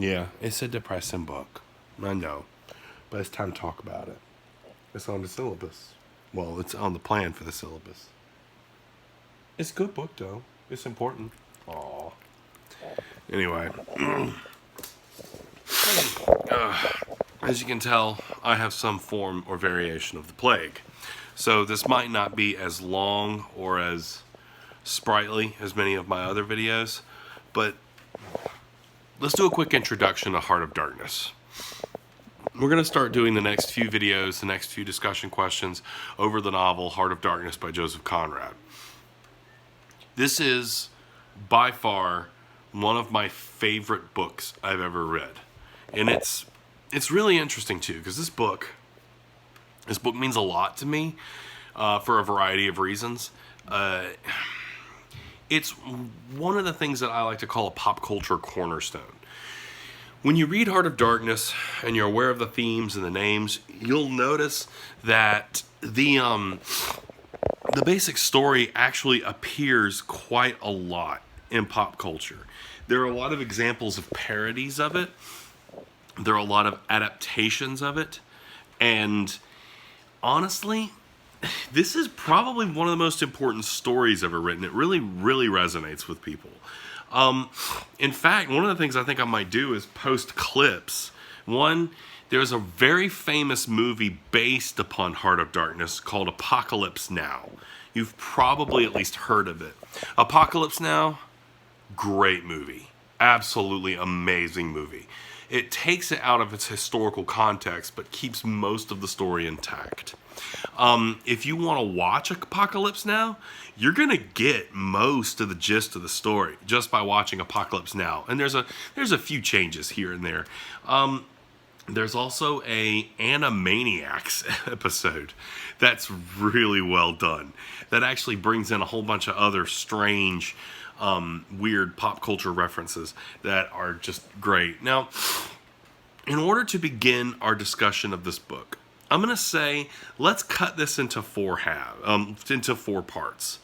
Yeah, it's a depressing book. I know. But it's time to talk about it. It's on the syllabus. Well, it's on the plan for the syllabus. It's a good book, though. It's important. Aw. Anyway. As you can tell, I have some form or variation of the plague. So this might not be as long or as sprightly as many of my other videos, but let's do a quick introduction to Heart of Darkness. We're going to start doing the next few videos, the next few discussion questions over the novel Heart of Darkness by Joseph Conrad. This is by far one of my favorite books I've ever read. And it's really interesting too, because this book means a lot to me for a variety of reasons. It's one of the things that I like to call a pop culture cornerstone. When you read Heart of Darkness and you're aware of the themes and the names, you'll notice that the basic story actually appears quite a lot in pop culture. There are a lot of examples of parodies of it. There are a lot of adaptations of it. And honestly, this is probably one of the most important stories ever written. It really, really resonates with people. In fact, one of the things I think I might do is post clips. One, there's a very famous movie based upon Heart of Darkness called Apocalypse Now. You've probably at least heard of it. Apocalypse Now, great movie. Absolutely amazing movie. It takes it out of its historical context, but keeps most of the story intact. If you want to watch Apocalypse Now, you're going to get most of the gist of the story just by watching Apocalypse Now. And there's a few changes here and there. There's also a Animaniacs episode that's really well done. That actually brings in a whole bunch of other strange, weird pop culture references that are just great. Now, in order to begin our discussion of this book, I'm going to say let's cut this into four parts.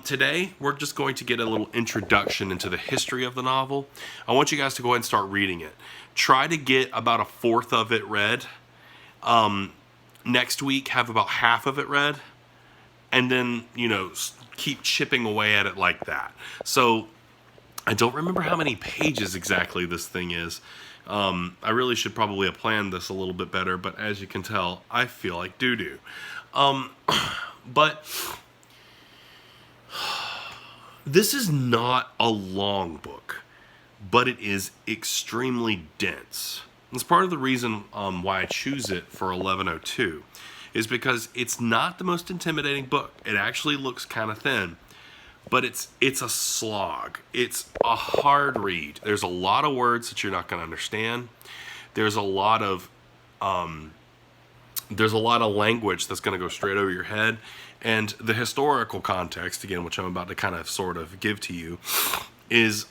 Today, we're just going to get a little introduction into the history of the novel. I want you guys to go ahead and start reading it. Try to get about a fourth of it read. Next week, have about half of it read. And then, keep chipping away at it like that. So, I don't remember how many pages exactly this thing is. I really should probably have planned this a little bit better, but as you can tell, I feel like doo-doo. But this is not a long book, but it is extremely dense. It's part of the reason why I choose it for 1102 is because it's not the most intimidating book. It actually looks kind of thin, but it's a slog. It's a hard read. There's a lot of words that you're not going to understand. There's a lot of language that's going to go straight over your head. And the historical context, again, which I'm about to kind of sort of give to you, is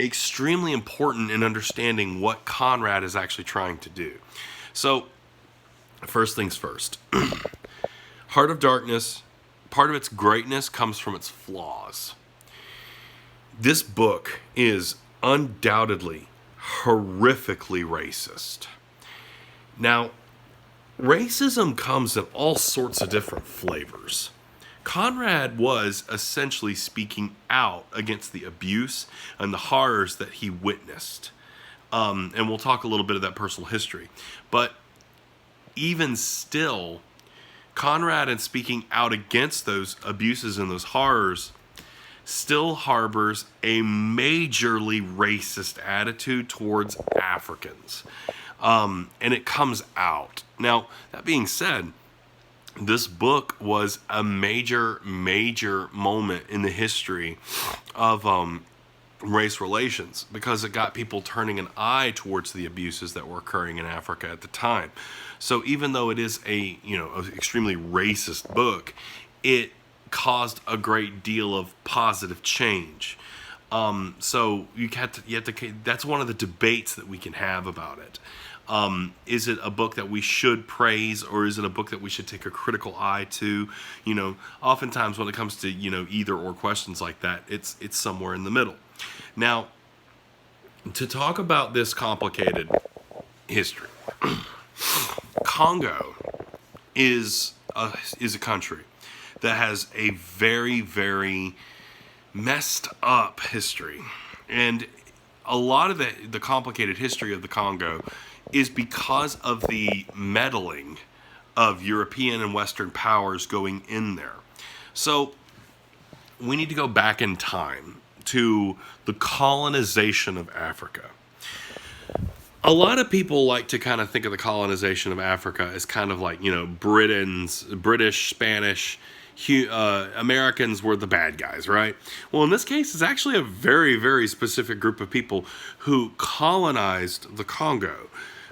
extremely important in understanding what Conrad is actually trying to do. So, first things first. Heart of Darkness, part of its greatness comes from its flaws. This book is undoubtedly horrifically racist. Now, racism comes in all sorts of different flavors. Conrad was essentially speaking out against the abuse and the horrors that he witnessed. And we'll talk a little bit of that personal history. But even still, Conrad, in speaking out against those abuses and those horrors, still harbors a majorly racist attitude towards Africans. And it comes out. Now, that being said, this book was a major moment in the history of race relations because it got people turning an eye towards the abuses that were occurring in Africa at the time. So even though it is an extremely racist book, it caused a great deal of positive change. So you have to. That's one of the debates that we can have about it. Is it a book that we should praise, or is it a book that we should take a critical eye to? Oftentimes when it comes to either or questions like that, it's somewhere in the middle. Now, to talk about this complicated history, Congo is a country that has a very, very messed up history. And a lot of the complicated history of the Congo is because of the meddling of European and Western powers going in there. So we need to go back in time to the colonization of Africa. A lot of people like to kind of think of the colonization of Africa as kind of like, British, Spanish, Americans were the bad guys, right? Well, in this case, it's actually a very, very specific group of people who colonized the Congo.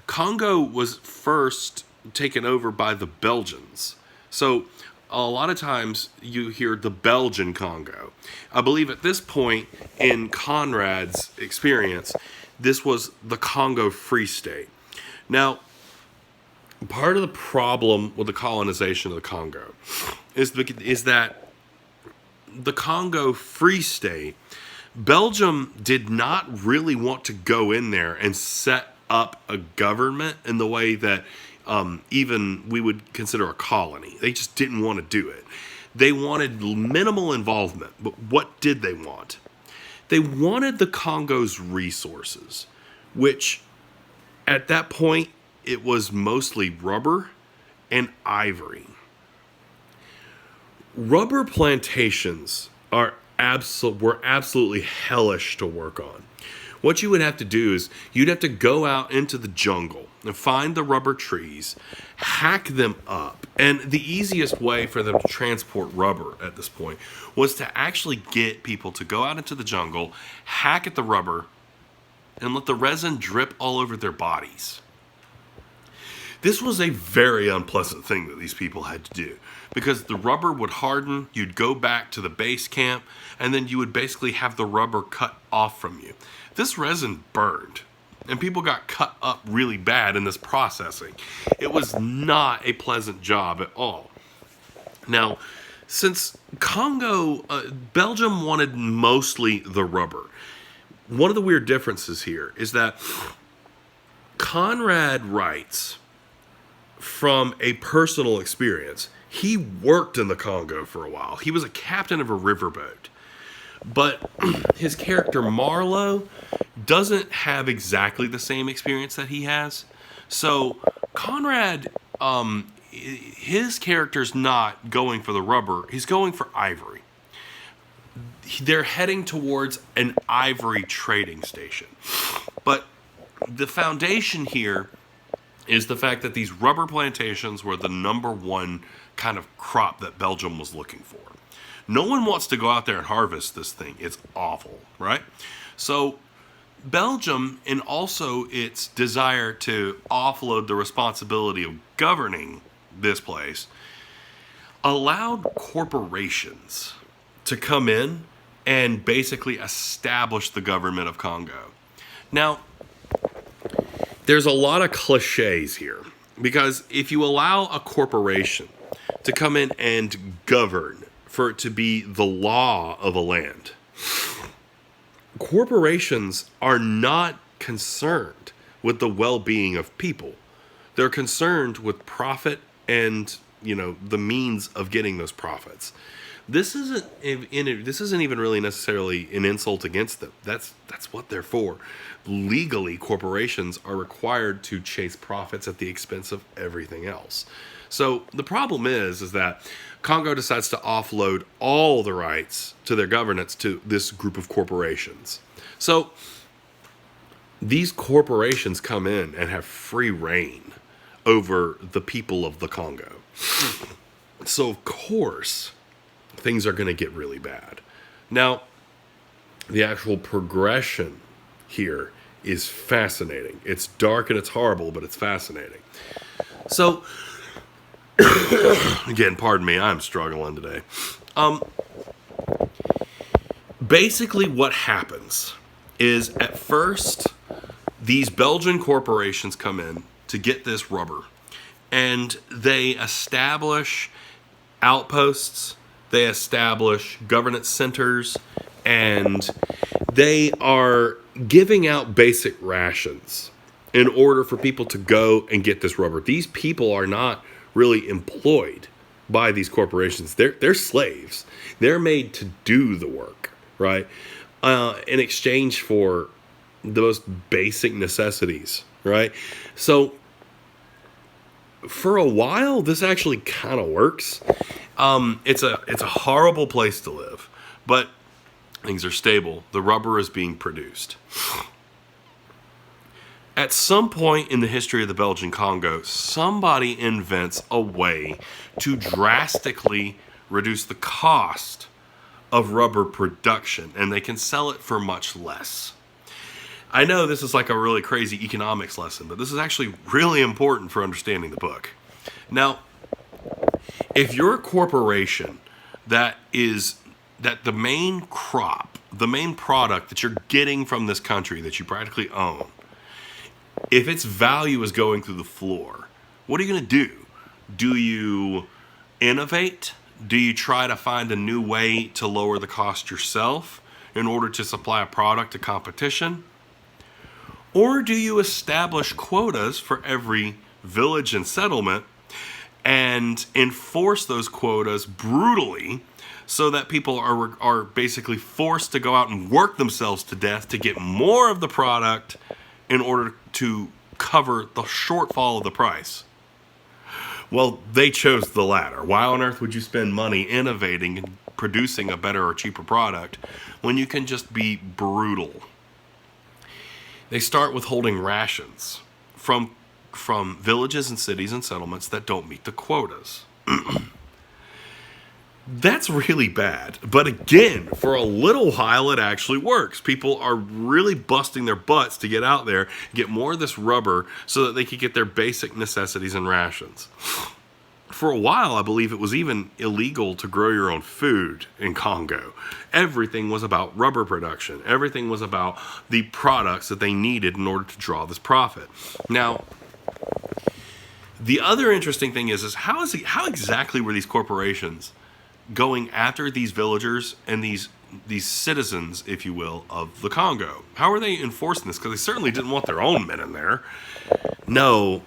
Congo was first taken over by the Belgians. So a lot of times you hear the Belgian Congo. I believe at this point in Conrad's experience, this was the Congo Free State. Now, part of the problem with the colonization of the Congo is that the Congo Free State, Belgium did not really want to go in there and set up a government in the way that even we would consider a colony. They just didn't want to do it. They wanted minimal involvement. But what did they want? They wanted the Congo's resources, which at that point, it was mostly rubber and ivory. Rubber plantations were absolutely hellish to work on. What you would have to do is you'd have to go out into the jungle and find the rubber trees, hack them up. And the easiest way for them to transport rubber at this point was to actually get people to go out into the jungle, hack at the rubber, and let the resin drip all over their bodies. This was a very unpleasant thing that these people had to do because the rubber would harden, you'd go back to the base camp, and then you would basically have the rubber cut off from you. This resin burned, and people got cut up really bad in this processing. It was not a pleasant job at all. Now, since Belgium wanted mostly the rubber, one of the weird differences here is that Conrad writes from a personal experience. He worked in the Congo for a while. He was a captain of a riverboat. But his character Marlowe doesn't have exactly the same experience that he has. So Conrad, his character's not going for the rubber. He's going for ivory. They're heading towards an ivory trading station. But the foundation here is the fact that these rubber plantations were the number one kind of crop that Belgium was looking for. No one wants to go out there and harvest this thing. It's awful, right? So Belgium, and also its desire to offload the responsibility of governing this place, allowed corporations to come in and basically establish the government of Congo. Now, there's a lot of cliches here, because if you allow a corporation to come in and govern for it to be the law of a land, corporations are not concerned with the well-being of people. They're concerned with profit and, the means of getting those profits. This isn't even really necessarily an insult against them. That's what they're for. Legally, corporations are required to chase profits at the expense of everything else. So the problem is that Congo decides to offload all the rights to their governance to this group of corporations. So these corporations come in and have free reign over the people of the Congo. So of course, things are going to get really bad. Now, the actual progression here is fascinating. It's dark and it's horrible, but it's fascinating. So, again, pardon me, I'm struggling today. Basically what happens is, at first, these Belgian corporations come in to get this rubber, and they establish outposts, they establish governance centers, And they are giving out basic rations in order for people to go and get this rubber. These people are not really employed by these corporations. They're slaves. They're made to do the work, right? In exchange for the most basic necessities, right? So for a while, this actually kind of works. It's a horrible place to live, but things are stable. The rubber is being produced. At some point in the history of the Belgian Congo, somebody invents a way to drastically reduce the cost of rubber production, and they can sell it for much less. I know this is like a really crazy economics lesson, but this is actually really important for understanding the book. Now, if you're a corporation that the main crop, the main product that you're getting from this country that you practically own, if its value is going through the floor, what are you going to do? Do you innovate? Do you try to find a new way to lower the cost yourself in order to supply a product to competition? Or do you establish quotas for every village and settlement and enforce those quotas brutally so that people are basically forced to go out and work themselves to death to get more of the product in order to cover the shortfall of the price? Well, they chose the latter. Why on earth would you spend money innovating and producing a better or cheaper product when you can just be brutal? They start with holding rations from villages and cities and settlements that don't meet the quotas. That's really bad. But again, for a little while, it actually works. People are really busting their butts to get out there, get more of this rubber so that they can get their basic necessities and rations. For a while, I believe it was even illegal to grow your own food in Congo. Everything was about rubber production. Everything was about the products that they needed in order to draw this profit. Now, the other interesting thing is how exactly were these corporations going after these villagers and these citizens, if you will, of the Congo? How are they enforcing this? Because they certainly didn't want their own men in there. No.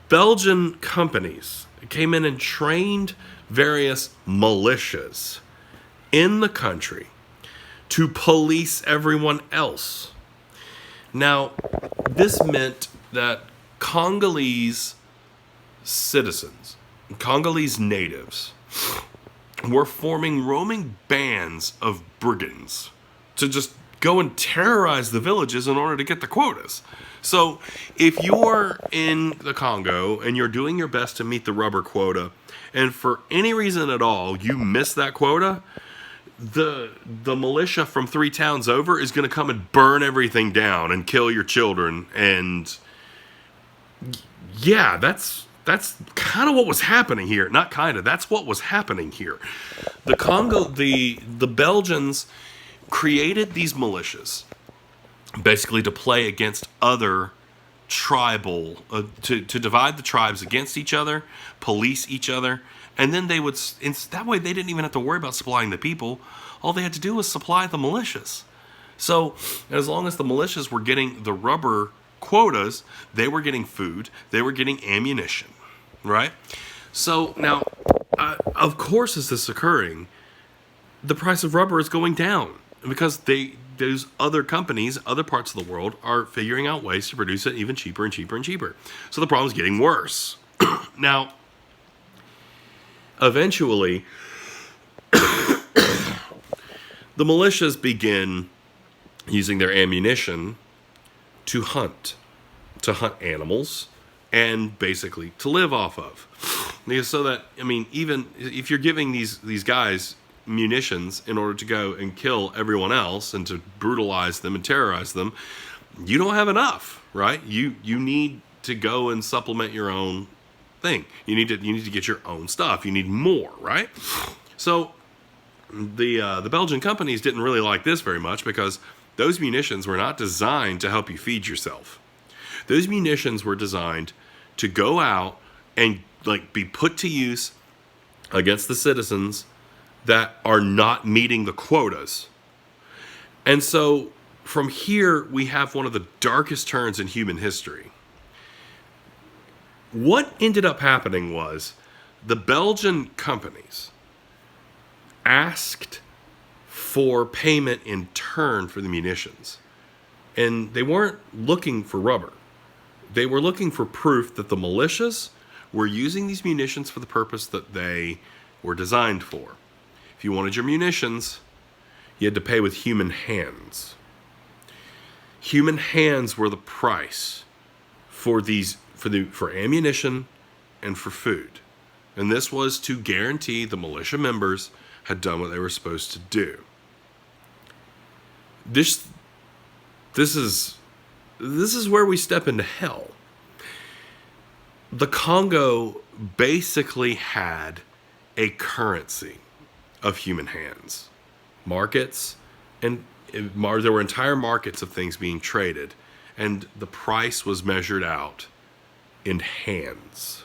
Belgian companies came in and trained various militias in the country to police everyone else. Now, this meant that Congolese citizens, Congolese natives, were forming roaming bands of brigands to just go and terrorize the villages in order to get the quotas. So if you're in the Congo and you're doing your best to meet the rubber quota, and for any reason at all you miss that quota, the militia from 3 towns over is going to come and burn everything down and kill your children. And yeah, that's kind of what was happening here. Not kind of, that's what was happening here. The Belgians created these militias basically to play against other tribal, to divide the tribes against each other, police each other, and then they would, that way they didn't even have to worry about supplying the people. All they had to do was supply the militias. So as long as the militias were getting the rubber quotas, they were getting food, they were getting ammunition, right? So now, of course, as this is occurring, the price of rubber is going down because those other companies, other parts of the world, are figuring out ways to produce it even cheaper and cheaper and cheaper. So the problem is getting worse. Now, eventually, the militias begin using their ammunition to hunt animals and basically to live off of. So that, I mean, even if you're giving these guys munitions in order to go and kill everyone else and to brutalize them and terrorize them, you don't have enough, right? You need to go and supplement your own thing. You need to get your own stuff. You need more, right? So the Belgian companies didn't really like this very much because those munitions were not designed to help you feed yourself. Those munitions were designed to go out and be put to use against the citizens that are not meeting the quotas. And so from here, we have one of the darkest turns in human history. What ended up happening was the Belgian companies asked for payment in turn for the munitions. And they weren't looking for rubber. They were looking for proof that the militias were using these munitions for the purpose that they were designed for. If you wanted your munitions, you had to pay with human hands. Human hands were the price for ammunition and for food. And this was to guarantee the militia members had done what they were supposed to do. This is where we step into hell. The Congo basically had a currency of human hands. Markets, and there were entire markets of things being traded, and the price was measured out in hands.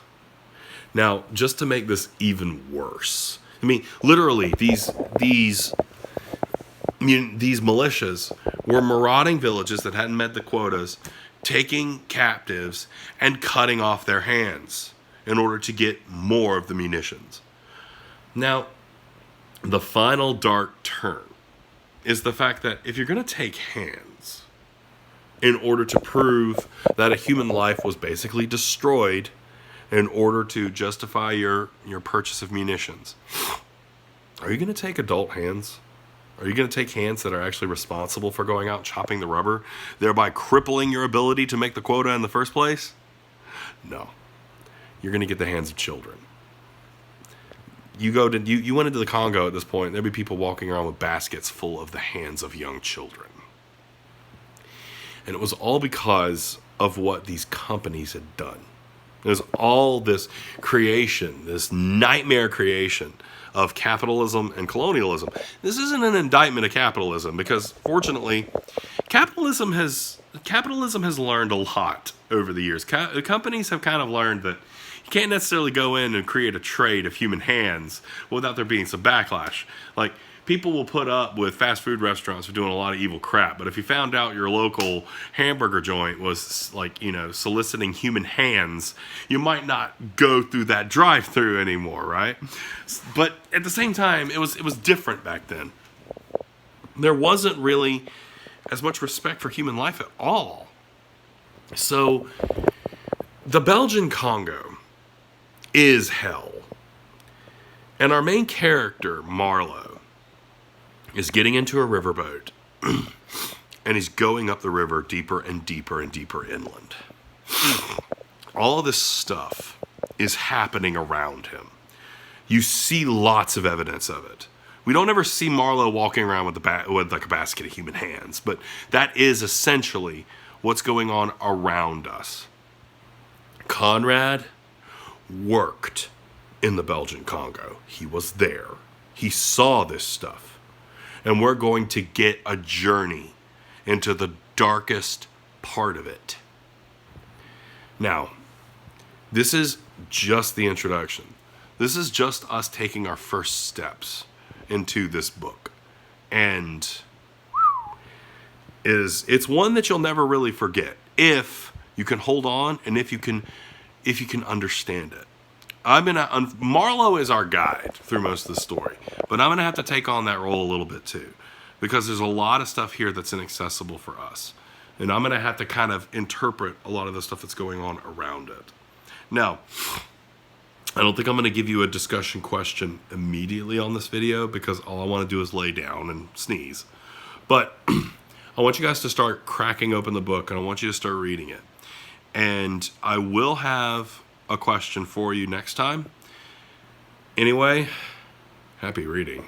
Now, just to make this even worse, I mean, literally, these militias were marauding villages that hadn't met the quotas, taking captives and cutting off their hands in order to get more of the munitions. Now, the final dark turn is the fact that if you're going to take hands in order to prove that a human life was basically destroyed in order to justify your purchase of munitions, are you going to take adult hands? Are you going to take hands that are actually responsible for going out and chopping the rubber, thereby crippling your ability to make the quota in the first place? No. You're going to get the hands of children. You went into the Congo at this point, there'd be people walking around with baskets full of the hands of young children. And it was all because of what these companies had done. There's all this creation, this nightmare creation of capitalism and colonialism. This isn't an indictment of capitalism, because fortunately, capitalism has learned a lot over the years. Companies have kind of learned that you can't necessarily go in and create a trade of human hands without there being some backlash. Like, people will put up with fast food restaurants for doing a lot of evil crap, but if you found out your local hamburger joint was, like, soliciting human hands, you might not go through that drive-through anymore, right? But at the same time, it was different back then. There wasn't really as much respect for human life at all. So the Belgian Congo is hell. And our main character, Marlowe, is getting into a riverboat, and he's going up the river deeper and deeper and deeper inland. All of this stuff is happening around him. You see lots of evidence of it. We don't ever see Marlowe walking around with like a basket of human hands, but that is essentially what's going on around us. Conrad worked in the Belgian Congo. He was there. He saw this stuff. And we're going to get a journey into the darkest part of it. Now, this is just the introduction. This is just us taking our first steps into this book. And it's one that you'll never really forget if you can hold on and if you can understand it. Marlowe is our guide through most of the story, but I'm going to have to take on that role a little bit too, because there's a lot of stuff here that's inaccessible for us. And I'm going to have to kind of interpret a lot of the stuff that's going on around it. Now, I don't think I'm going to give you a discussion question immediately on this video, because all I want to do is lay down and sneeze. But I want you guys to start cracking open the book, and I want you to start reading it. And I will have a question for you next time. Anyway, happy reading.